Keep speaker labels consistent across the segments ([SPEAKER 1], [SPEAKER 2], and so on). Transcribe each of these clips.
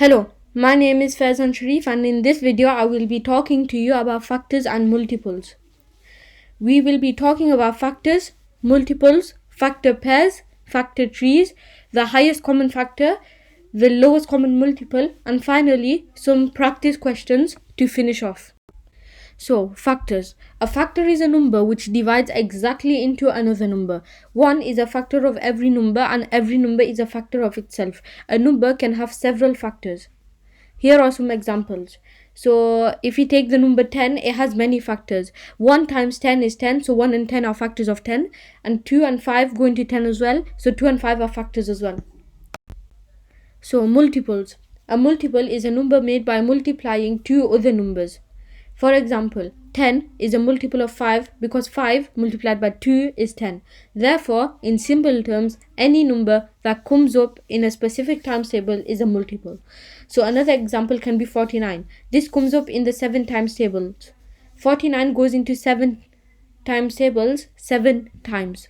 [SPEAKER 1] Hello, my name is Faizan Sharif, and in this video I will be talking to you about factors and multiples. We will be talking about factors, multiples, factor pairs, factor trees, the highest common factor, the lowest common multiple, and finally some practice questions to finish off. So, factors. A factor is a number which divides exactly into another number. 1 is a factor of every number, and every number is a factor of itself. A number can have several factors. Here are some examples. So, if we take the number 10, it has many factors. 1 times 10 is 10, so 1 and 10 are factors of 10. And 2 and 5 go into 10 as well, so 2 and 5 are factors as well. So, multiples. A multiple is a number made by multiplying two other numbers. For example, 10 is a multiple of 5 because 5 multiplied by 2 is 10. Therefore, in simple terms, any number that comes up in a specific times table is a multiple. So another example can be 49. This comes up in the 7 times tables. 49 goes into 7 times tables 7 times.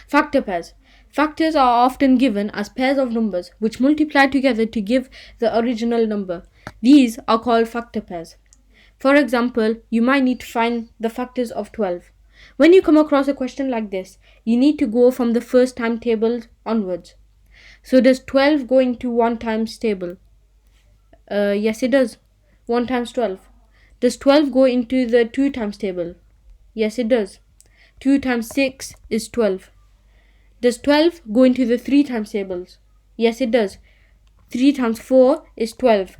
[SPEAKER 1] Factor pairs. Factors are often given as pairs of numbers which multiply together to give the original number. These are called factor pairs. For example, you might need to find the factors of 12. When you come across a question like this, you need to go from the first time table onwards. So does 12 go into 1 times table? Yes, it does. 1 times 12. Does 12 go into the 2 times table? Yes, it does. 2 times 6 is 12. Does 12 go into the 3 times tables? Yes, it does. 3 times 4 is 12.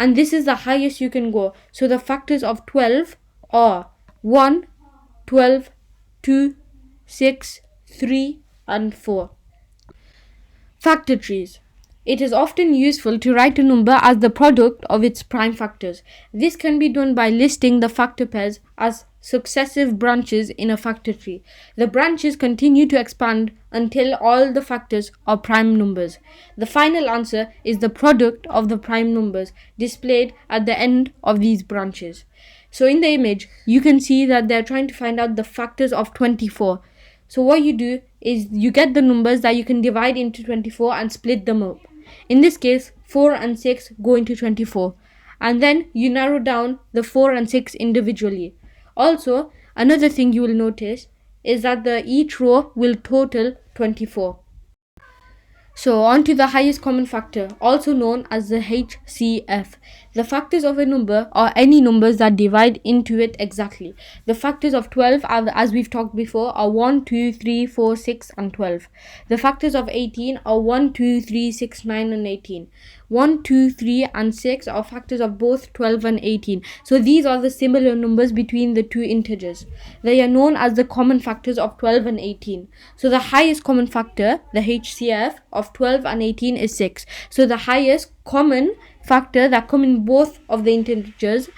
[SPEAKER 1] And this is the highest you can go. So the factors of 12 are 1, 12, 2, 6, 3, and 4. Factor trees. It is often useful to write a number as the product of its prime factors. This can be done by listing the factor pairs as successive branches in a factor tree. The branches continue to expand until all the factors are prime numbers. The final answer is the product of the prime numbers displayed at the end of these branches. So in the image, you can see that they're trying to find out the factors of 24. So what you do is you get the numbers that you can divide into 24 and split them up. In this case, 4 and 6 go into 24. And then you narrow down the 4 and 6 individually. Also, another thing you will notice is that each row will total 24. So, on to the highest common factor, also known as the HCF. The factors of a number are any numbers that divide into it exactly. The factors of 12, as we've talked before, are 1, 2, 3, 4, 6, and 12. The factors of 18 are 1, 2, 3, 6, 9, and 18. 1, 2, 3, and 6 are factors of both 12 and 18. So these are the similar numbers between the two integers. They are known as the common factors of 12 and 18. So the highest common factor, the HCF, of 12 and 18 is 6. So the highest common factor that come in both of the integers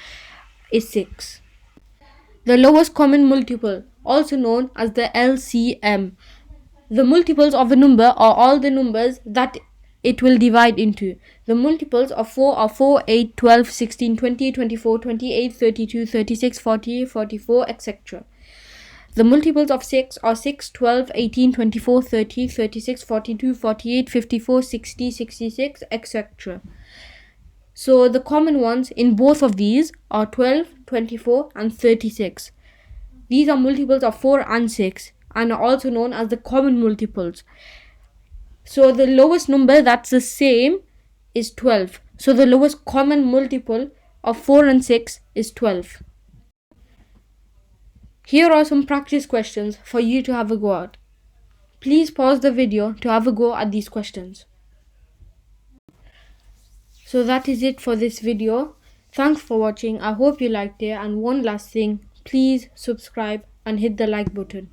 [SPEAKER 1] is 6. The lowest common multiple, also known as the LCM. The multiples of a number are all the numbers that it will divide into. The multiples of 4 are 4, 8, 12, 16, 20, 24, 28, 32, 36, 40, 44, etc. The multiples of 6 are 6, 12, 18, 24, 30, 36, 42, 48, 54, 60, 66, etc. So the common ones in both of these are 12, 24, and 36. These are multiples of 4 and 6 and are also known as the common multiples. So the lowest number that's the same is 12. So the lowest common multiple of 4 and 6 is 12. Here are some practice questions for you to have a go at. Please pause the video to have a go at these questions. So that is it for this video. Thanks for watching. I hope you liked it. And one last thing, please subscribe and hit the like button.